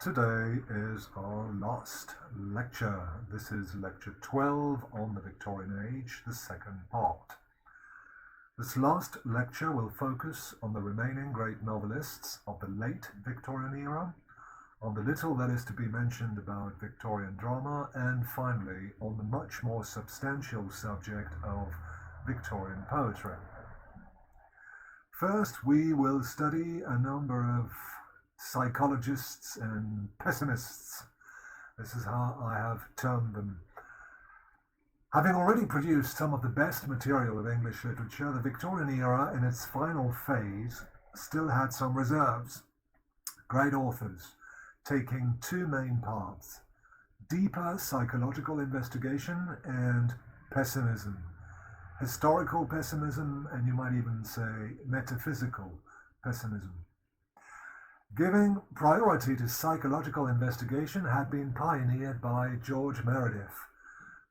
Today is our last lecture. This is lecture 12 on the Victorian age, the second part. This last lecture will focus on the remaining great novelists of the late Victorian era, on the little that is to be mentioned about Victorian drama, and finally on the much more substantial subject of Victorian poetry. First, we will study a number of psychologists and pessimists. This is how I have termed them. Having already produced some of the best material of English literature, the Victorian era in its final phase still had some reserves. Great authors taking two main paths: deeper psychological investigation and pessimism. Historical pessimism, and you might even say metaphysical pessimism. Giving priority to psychological investigation had been pioneered by George Meredith,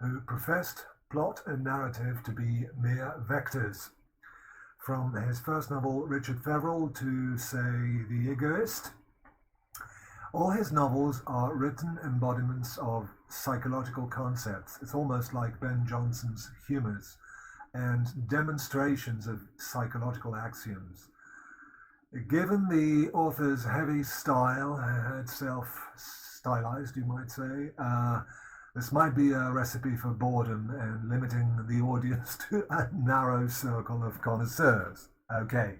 who professed plot and narrative to be mere vectors. From his first novel, Richard Feverel, to, say, The Egoist, all his novels are written embodiments of psychological concepts. It's almost like Ben Jonson's humours and demonstrations of psychological axioms. Given the author's heavy style, self-stylized, you might say, this might be a recipe for boredom and limiting the audience to a narrow circle of connoisseurs. Okay,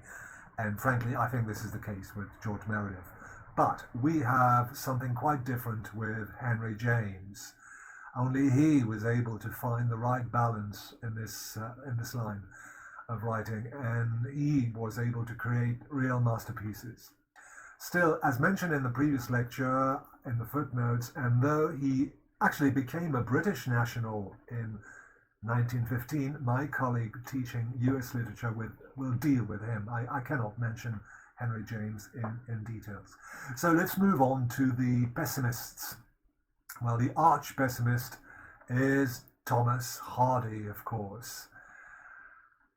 and frankly, I think this is the case with George Meredith. But we have something quite different with Henry James. Only he was able to find the right balance in this line of writing, and he was able to create real masterpieces. Still, as mentioned in the previous lecture, in the footnotes, and though he actually became a British national in 1915, my colleague teaching US literature will deal with him. I cannot mention Henry James in details. So let's move on to the pessimists. Well, the arch pessimist is Thomas Hardy, of course.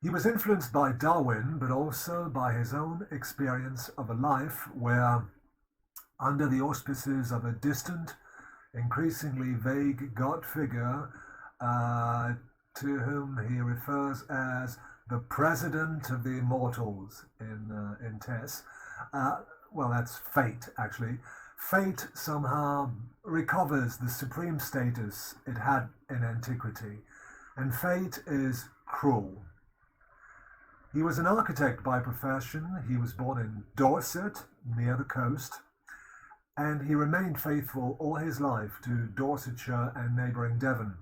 He was influenced by Darwin, but also by his own experience of a life where, under the auspices of a distant, increasingly vague God figure, to whom he refers as the President of the Immortals in Tess, well, that's fate, actually. Fate somehow recovers the supreme status it had in antiquity, and fate is cruel. He was an architect by profession. He was born in Dorset, near the coast, and he remained faithful all his life to Dorsetshire and neighbouring Devon,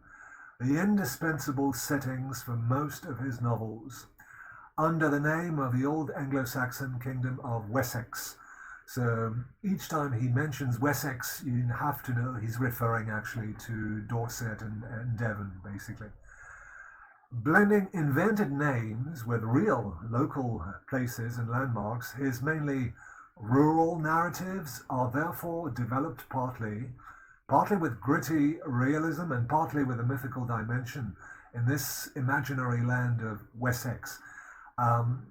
the indispensable settings for most of his novels, under the name of the old Anglo-Saxon kingdom of Wessex. So each time he mentions Wessex, you have to know he's referring actually to Dorset and Devon, basically. Blending invented names with real local places and landmarks, his mainly rural narratives are therefore developed partly with gritty realism and partly with a mythical dimension in this imaginary land of Wessex. Well,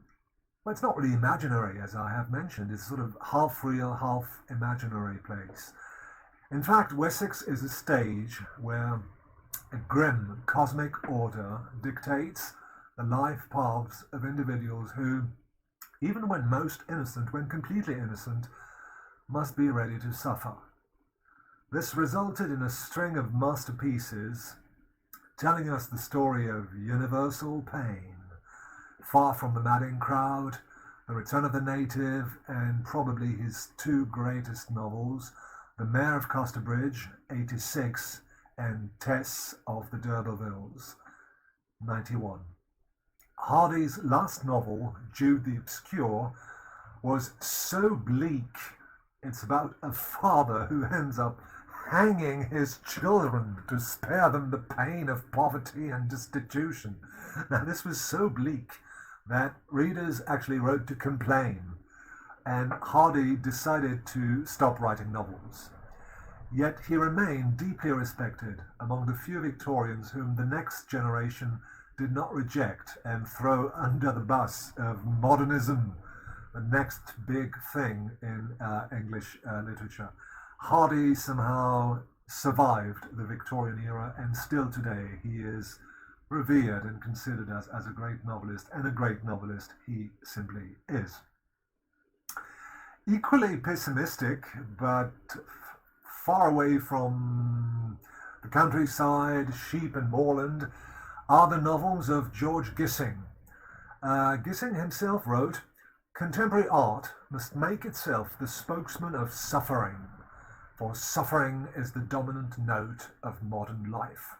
it's not really imaginary, as I have mentioned. It's sort of half real, half imaginary place. In fact, Wessex is a stage where a grim cosmic order dictates the life paths of individuals who, even when most innocent, when completely innocent, must be ready to suffer. This resulted in a string of masterpieces telling us the story of universal pain, Far from the Madding Crowd, The Return of the Native, and probably his two greatest novels, The Mayor of Casterbridge, 86, and Tess of the D'Urbervilles, 91. Hardy's last novel, Jude the Obscure, was so bleak. It's about a father who ends up hanging his children to spare them the pain of poverty and destitution. Now, this was so bleak that readers actually wrote to complain, and Hardy decided to stop writing novels. Yet he remained deeply respected among the few Victorians whom the next generation did not reject and throw under the bus of modernism, the next big thing in English literature. Hardy somehow survived the Victorian era, and still today he is revered and considered as a great novelist, and a great novelist he simply is. Equally pessimistic, but far away from the countryside, sheep and moorland, are the novels of George Gissing. Gissing himself wrote, "Contemporary art must make itself the spokesman of suffering, for suffering is the dominant note of modern life."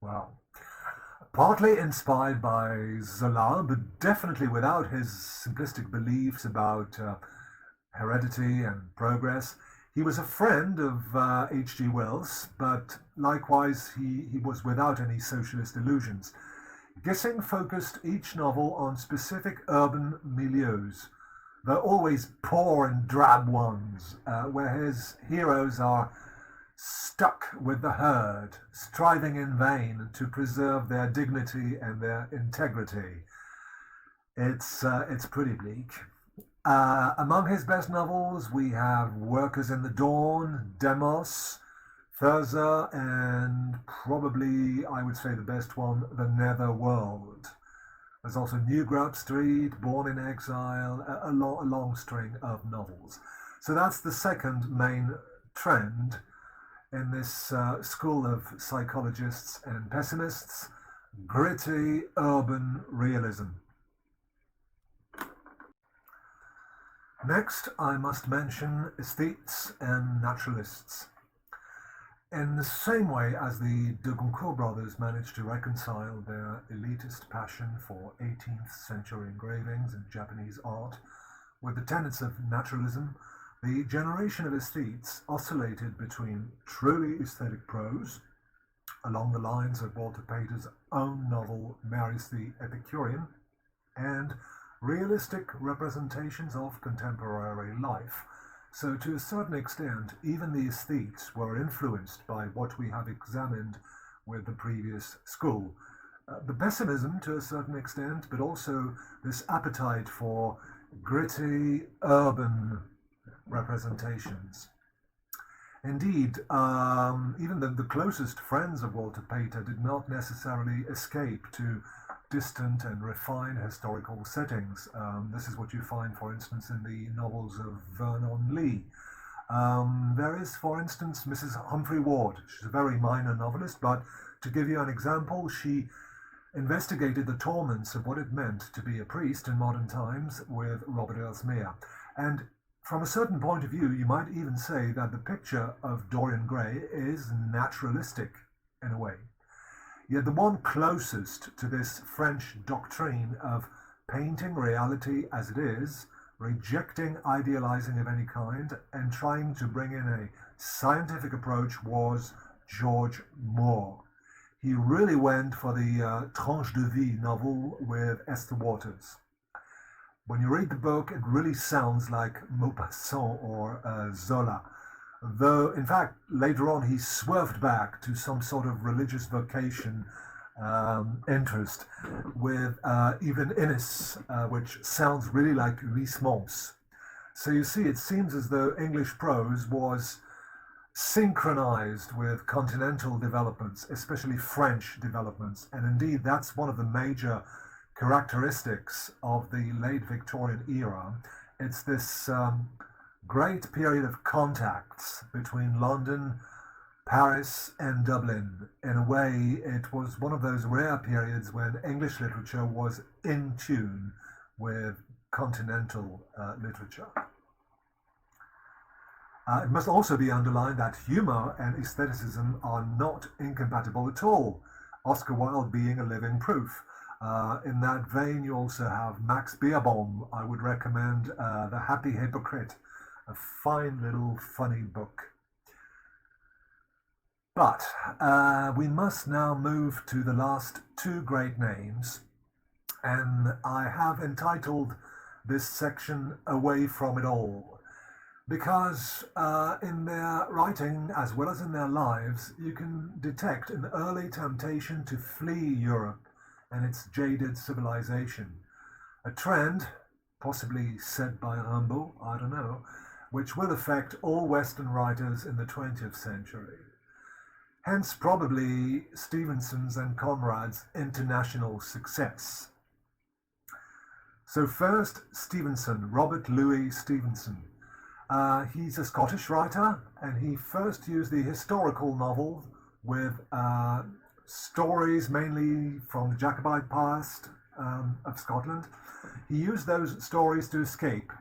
Well, partly inspired by Zola, but definitely without his simplistic beliefs about heredity and progress. He was a friend of H.G. Wells, but likewise he was without any socialist illusions. Gissing focused each novel on specific urban milieus, though always poor and drab ones, where his heroes are stuck with the herd, striving in vain to preserve their dignity and their integrity. It's pretty bleak. Among his best novels, we have Workers in the Dawn, Demos, Thurza, and probably, I would say the best one, The Nether World. There's also New Grub Street, Born in Exile, a long string of novels. So that's the second main trend in this school of psychologists and pessimists: gritty urban realism. Next, I must mention aesthetes and naturalists. In the same way as the de Goncourt brothers managed to reconcile their elitist passion for 18th century engravings and Japanese art with the tenets of naturalism, the generation of aesthetes oscillated between truly aesthetic prose, along the lines of Walter Pater's own novel Marius the Epicurean, and realistic representations of contemporary life. So to a certain extent, even the aesthetes were influenced by what we have examined with the previous school. The pessimism to a certain extent, but also this appetite for gritty urban representations. Indeed, even the closest friends of Walter Pater did not necessarily escape to distant and refined historical settings. This is what you find, for instance, in the novels of Vernon Lee. There is, for instance, Mrs. Humphrey Ward. She's a very minor novelist, but to give you an example, she investigated the torments of what it meant to be a priest in modern times with Robert Elsmere. And from a certain point of view, you might even say that the picture of Dorian Gray is naturalistic in a way. Yet the one closest to this French doctrine of painting reality as it is, rejecting idealizing of any kind, and trying to bring in a scientific approach was George Moore. He really went for the tranche de vie novel with Esther Waters. When you read the book, it really sounds like Maupassant or Zola. Though, in fact, later on he swerved back to some sort of religious vocation interest with even Innis, which sounds really like Huysmans. So you see, it seems as though English prose was synchronized with continental developments, especially French developments. And indeed, that's one of the major characteristics of the late Victorian era. It's this great period of contacts between London, Paris, and Dublin. In a way, it was one of those rare periods when English literature was in tune with continental literature. It must also be underlined that humour and aestheticism are not incompatible at all, Oscar Wilde being a living proof. In that vein, you also have Max Beerbohm. I would recommend The Happy Hypocrite, a fine little funny book. But we must now move to the last two great names, and I have entitled this section Away from It All, because in their writing as well as in their lives, you can detect an early temptation to flee Europe and its jaded civilization. A trend, possibly set by Rimbaud, I don't know, which will affect all Western writers in the 20th century. Hence probably Stevenson's and Conrad's international success. So first, Stevenson, Robert Louis Stevenson. He's a Scottish writer, and he first used the historical novel with stories mainly from the Jacobite past of Scotland. He used those stories to escape.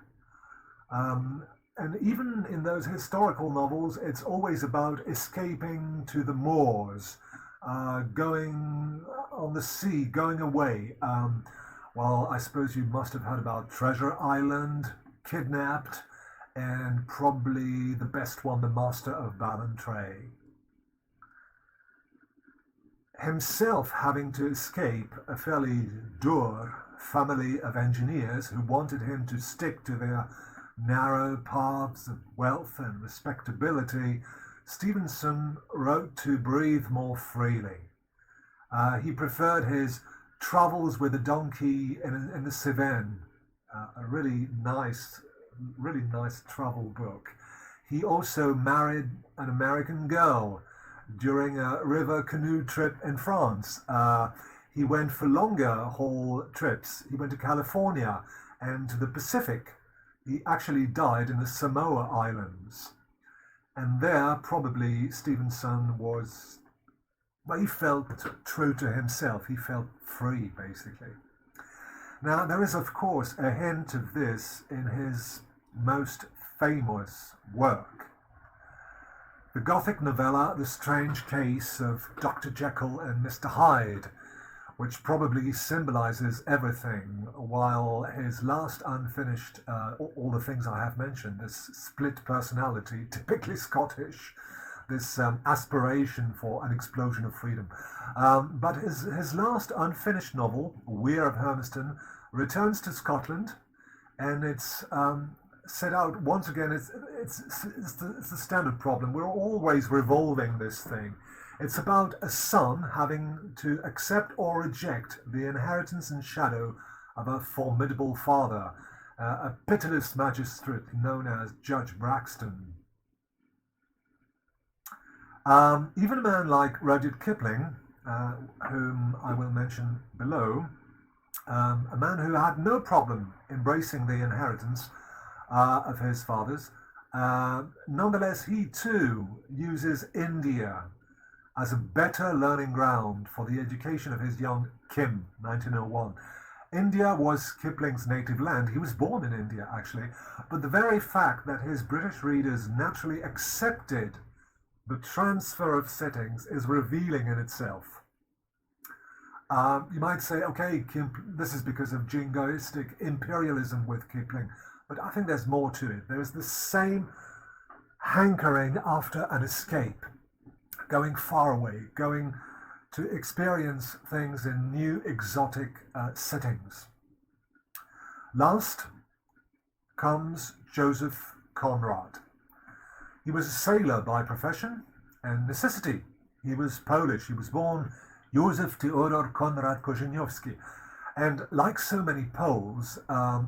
And even in those historical novels, it's always about escaping to the moors, going on the sea, going away. Well, I suppose you must have heard about Treasure Island, Kidnapped, and probably the best one, The Master of Ballantrae. Himself having to escape a fairly dour family of engineers who wanted him to stick to their narrow paths of wealth and respectability, Stevenson wrote to breathe more freely. He preferred his Travels with a Donkey in the Cevennes, a really nice travel book. He also married an American girl during a river canoe trip in France. He went for longer haul trips. He went to California and to the Pacific. He actually died in the Samoa Islands. And there, probably, Stevenson was, well, he felt true to himself. He felt free, basically. Now, there is, of course, a hint of this in his most famous work. The Gothic novella, The Strange Case of Dr. Jekyll and Mr. Hyde, which probably symbolizes everything, while his last unfinished, all the things I have mentioned, this split personality, typically Scottish, this aspiration for an explosion of freedom. But his last unfinished novel, Weir of Hermiston, returns to Scotland, and it's set out once again. It's the standard problem. We're always revolving this thing. It's about a son having to accept or reject the inheritance and shadow of a formidable father, a pitiless magistrate known as Judge Braxton. Even a man like Rudyard Kipling, whom I will mention below, a man who had no problem embracing the inheritance of his fathers, nonetheless he too uses India as a better learning ground for the education of his young Kim, 1901. India was Kipling's native land. He was born in India, actually, but the very fact that his British readers naturally accepted the transfer of settings is revealing in itself. You might say, okay, this is because of jingoistic imperialism with Kipling, but I think there's more to it. There's the same hankering after an escape, going far away, going to experience things in new exotic settings. Last comes Joseph Conrad. He was a sailor by profession and necessity. He was Polish. He was born Józef Teodor Konrad Korzeniowski. And like so many Poles,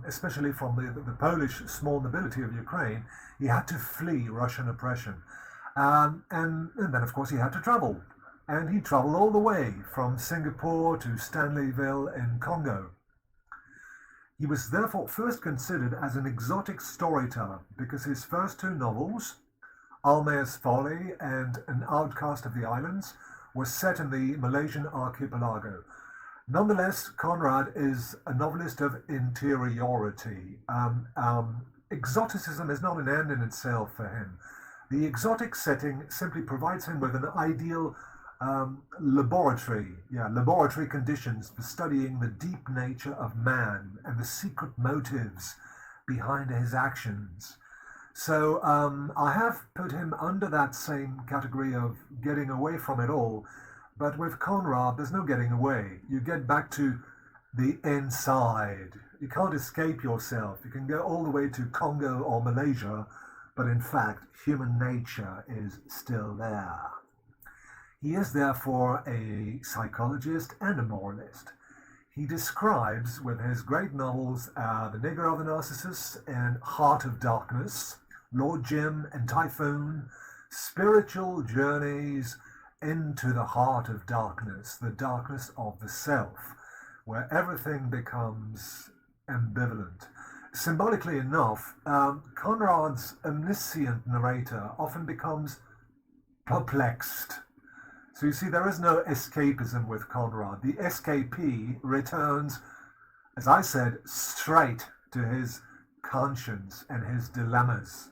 especially from the Polish small nobility of Ukraine, he had to flee Russian oppression. And then, of course, he had to travel. And he traveled all the way from Singapore to Stanleyville in Congo. He was therefore first considered as an exotic storyteller because his first two novels, Almayer's Folly and An Outcast of the Islands, were set in the Malaysian archipelago. Nonetheless, Conrad is a novelist of interiority. Exoticism is not an end in itself for him. The exotic setting simply provides him with an ideal laboratory conditions for studying the deep nature of man and the secret motives behind his actions. So I have put him under that same category of getting away from it all. But with Conrad, there's no getting away. You get back to the inside. You can't escape yourself. You can go all the way to Congo or Malaysia, but in fact, human nature is still there. He is therefore a psychologist and a moralist. He describes, with his great novels, The Nigger of the Narcissus and Heart of Darkness, Lord Jim and Typhoon, spiritual journeys into the heart of darkness, the darkness of the self, where everything becomes ambivalent. Symbolically enough, Conrad's omniscient narrator often becomes perplexed. So you see, there is no escapism with Conrad. The escapee returns, as I said, straight to his conscience and his dilemmas.